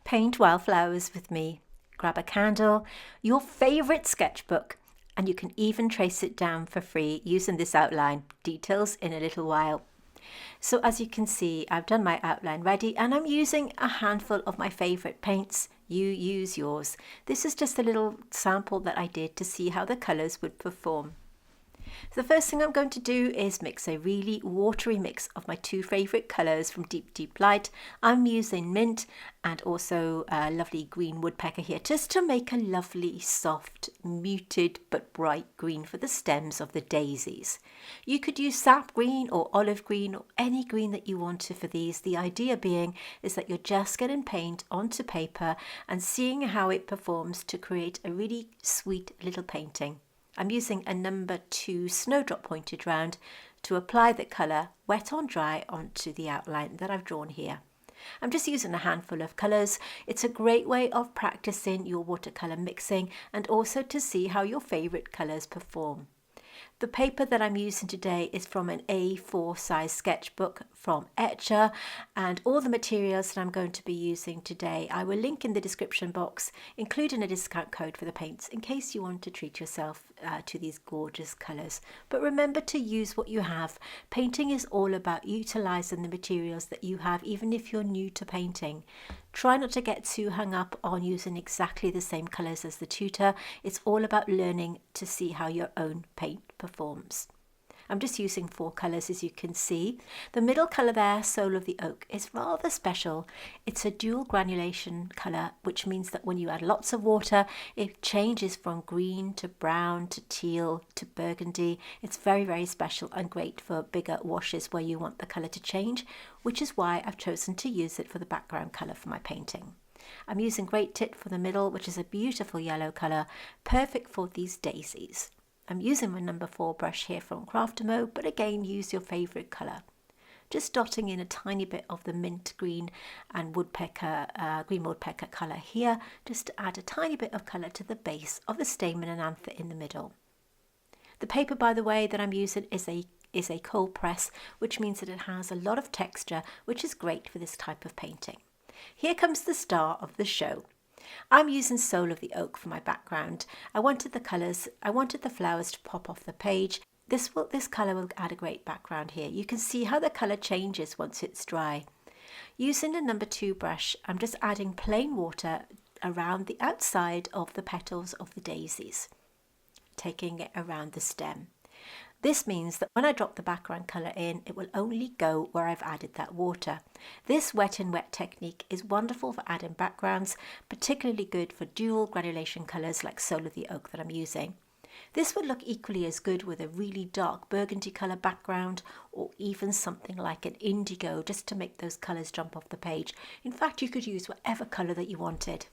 Paint wildflowers with me. Grab a candle, your favourite sketchbook, and you can even trace it down for free using this outline. Details in a little while. So as you can see, I've done my outline ready and I'm using a handful of my favourite paints. You use yours. This is just a little sample that I did to see how the colours would perform. So the first thing I'm going to do is mix a really watery mix of my two favourite colours from Deep Deep Light. I'm using mint and also a lovely green woodpecker here, just to make a lovely soft muted but bright green for the stems of the daisies. You could use sap green or olive green or any green that you want to for these. The idea being is that you're just getting paint onto paper and seeing how it performs to create a really sweet little painting. I'm using a number 2 snowdrop pointed round to apply the colour wet on dry onto the outline that I've drawn here. I'm just using a handful of colours. It's a great way of practicing your watercolour mixing and also to see how your favourite colours perform. The paper that I'm using today is from an A4 size sketchbook from Etcher, and all the materials that I'm going to be using today I will link in the description box, including a discount code for the paints in case you want to treat yourself to these gorgeous colours. But remember to use what you have. Painting is all about utilising the materials that you have, even if you're new to painting. Try not to get too hung up on using exactly the same colours as the tutor. It's all about learning to see how your own paint performs. I'm just using 4 colours, as you can see. The middle colour there, Soul of the Oak, is rather special. It's a dual granulation colour, which means that when you add lots of water, it changes from green to brown to teal to burgundy. It's very, very special and great for bigger washes where you want the colour to change, which is why I've chosen to use it for the background colour for my painting. I'm using Great Tit for the middle, which is a beautiful yellow colour, perfect for these daisies. I'm using my number 4 brush here from Craftamo, but again use your favourite colour. Just dotting in a tiny bit of the mint green and green woodpecker colour here, just to add a tiny bit of colour to the base of the stamen and anther in the middle. The paper, by the way, that I'm using is a cold press, which means that it has a lot of texture, which is great for this type of painting. Here comes the star of the show. I'm using Soul of the Oak for my background. I wanted the flowers to pop off the page. This colour will add a great background here. You can see how the colour changes once it's dry. Using a number 2 brush, I'm just adding plain water around the outside of the petals of the daisies, taking it around the stem. This means that when I drop the background colour in, it will only go where I've added that water. This wet and wet technique is wonderful for adding backgrounds, particularly good for dual granulation colours like Soul of the Oak that I'm using. This would look equally as good with a really dark burgundy colour background, or even something like an indigo, just to make those colours jump off the page. In fact, you could use whatever colour that you wanted.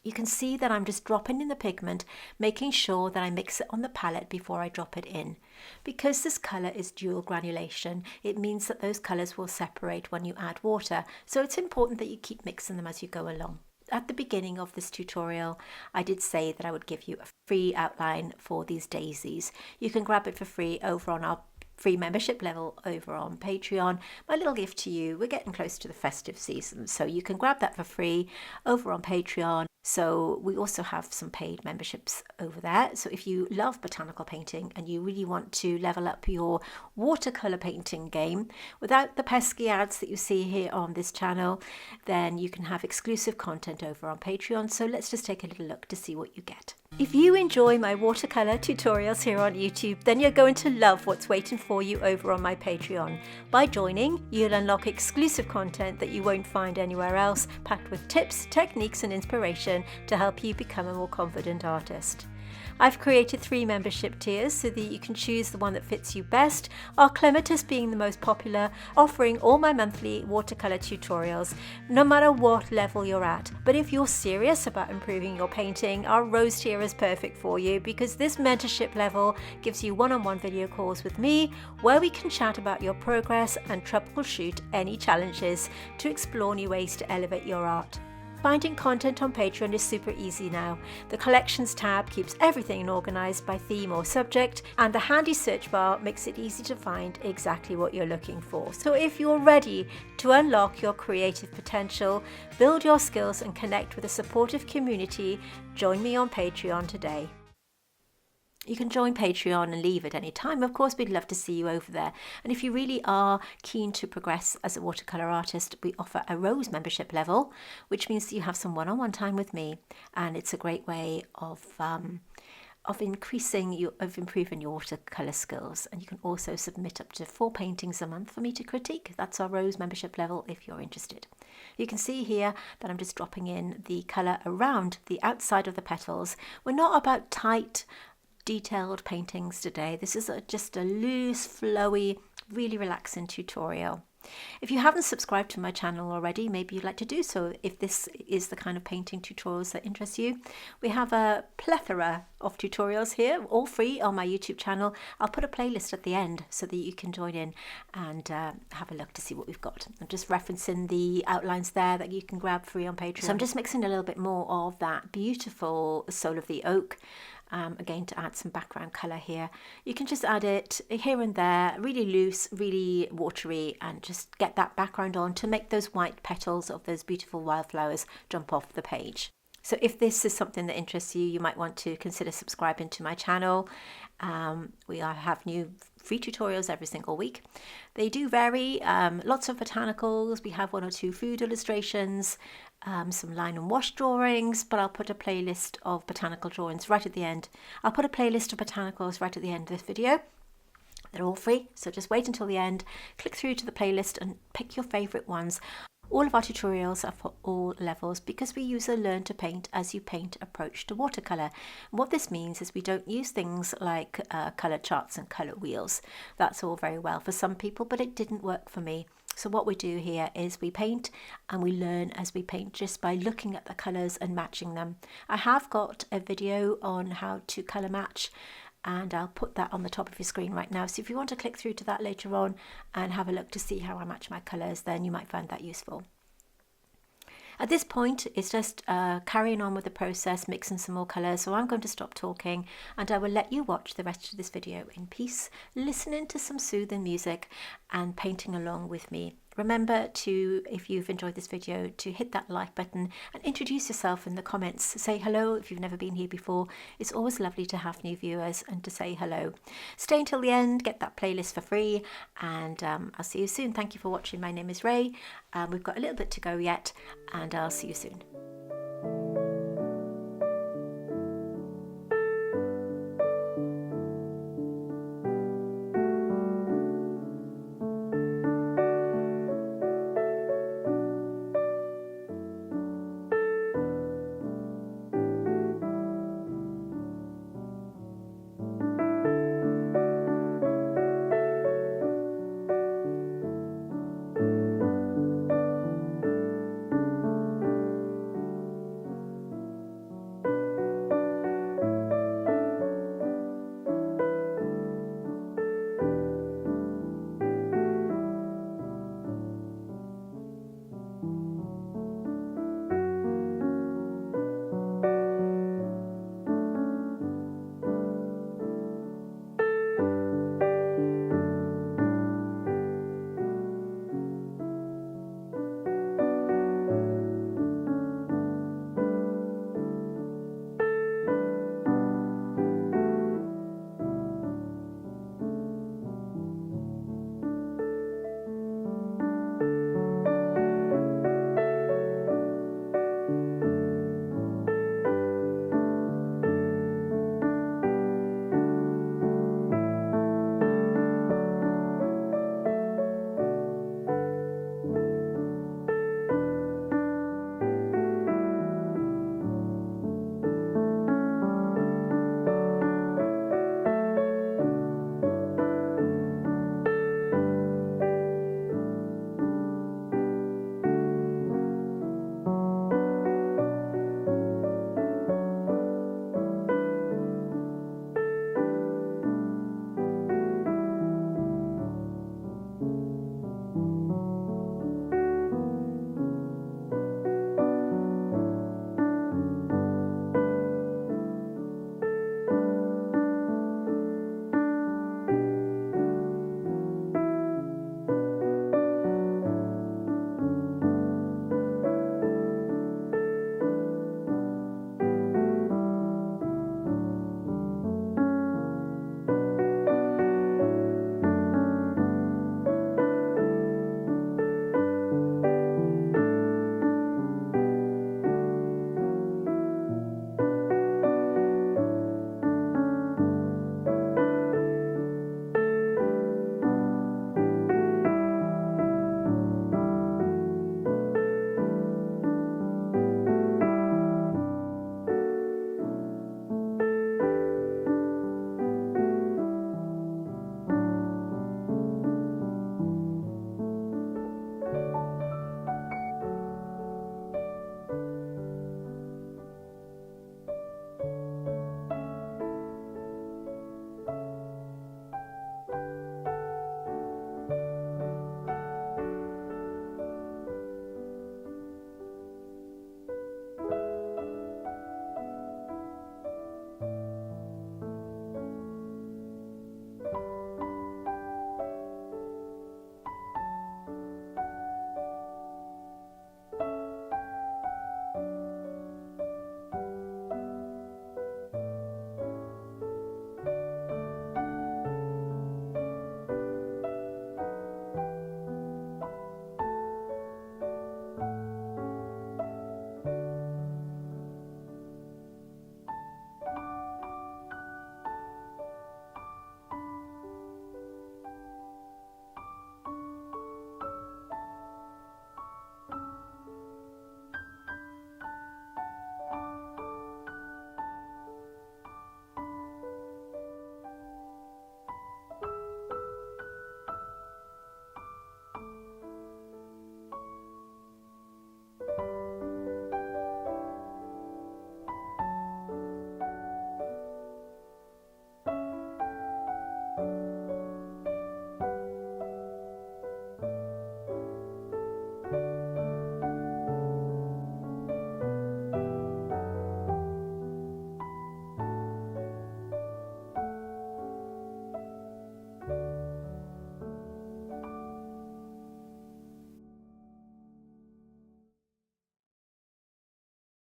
You can see that I'm just dropping in the pigment, making sure that I mix it on the palette before I drop it in. Because this colour is dual granulation, it means that those colours will separate when you add water, so it's important that you keep mixing them as you go along. At the beginning of this tutorial, I did say that I would give you a free outline for these daisies. You can grab it for free over on our free membership level over on Patreon. My little gift to you, we're getting close to the festive season, so you can grab that for free over on Patreon. So we also have some paid memberships over there. So if you love botanical painting and you really want to level up your watercolour painting game without the pesky ads that you see here on this channel, then you can have exclusive content over on Patreon. So let's just take a little look to see what you get. If you enjoy my watercolour tutorials here on YouTube, then you're going to love what's waiting for you over on my Patreon. By joining, you'll unlock exclusive content that you won't find anywhere else, packed with tips, techniques and inspiration to help you become a more confident artist. I've created 3 membership tiers so that you can choose the one that fits you best, our Clematis being the most popular, offering all my monthly watercolour tutorials, no matter what level you're at. But if you're serious about improving your painting, our Rose tier is perfect for you, because this mentorship level gives you one-on-one video calls with me, where we can chat about your progress and troubleshoot any challenges to explore new ways to elevate your art. Finding content on Patreon is super easy now. The Collections tab keeps everything organised by theme or subject, and the handy search bar makes it easy to find exactly what you're looking for. So if you're ready to unlock your creative potential, build your skills and connect with a supportive community, join me on Patreon today. You can join Patreon and leave at any time. Of course, we'd love to see you over there. And if you really are keen to progress as a watercolour artist, we offer a Rose membership level, which means that you have some one-on-one time with me. And it's a great way of improving your watercolour skills. And you can also submit up to 4 paintings a month for me to critique. That's our Rose membership level if you're interested. You can see here that I'm just dropping in the colour around the outside of the petals. We're not about tight, detailed paintings today. This is just a loose, flowy, really relaxing tutorial. If you haven't subscribed to my channel already, maybe you'd like to do so if this is the kind of painting tutorials that interest you. We have a plethora of tutorials here, all free on my YouTube channel. I'll put a playlist at the end so that you can join in and have a look to see what we've got. I'm just referencing the outlines there that you can grab free on Patreon. So I'm just mixing a little bit more of that beautiful Soul of the Oak. Again, to add some background colour here. You can just add it here and there, really loose, really watery, and just get that background on to make those white petals of those beautiful wildflowers jump off the page. So if this is something that interests you, you might want to consider subscribing to my channel. We have new free tutorials every single week. They do vary, lots of botanicals. We have 1 or 2 food illustrations, some line and wash drawings, but I'll put a playlist of botanical drawings right at the end. I'll put a playlist of botanicals right at the end of this video. They're all free, so just wait until the end, click through to the playlist and pick your favourite ones. All of our tutorials are for all levels because we use a learn to paint as you paint approach to watercolour. What this means is we don't use things like colour charts and colour wheels. That's all very well for some people, but it didn't work for me. So what we do here is we paint and we learn as we paint just by looking at the colours and matching them. I have got a video on how to colour match, and I'll put that on the top of your screen right now. So if you want to click through to that later on and have a look to see how I match my colours, then you might find that useful. At this point, it's just carrying on with the process, mixing some more colours. So I'm going to stop talking and I will let you watch the rest of this video in peace, listening to some soothing music and painting along with me. Remember to, if you've enjoyed this video, to hit that like button and introduce yourself in the comments. Say hello if you've never been here before. It's always lovely to have new viewers and to say hello. Stay until the end, get that playlist for free, and I'll see you soon. Thank you for watching. My name is Ray. We've got a little bit to go yet, and I'll see you soon.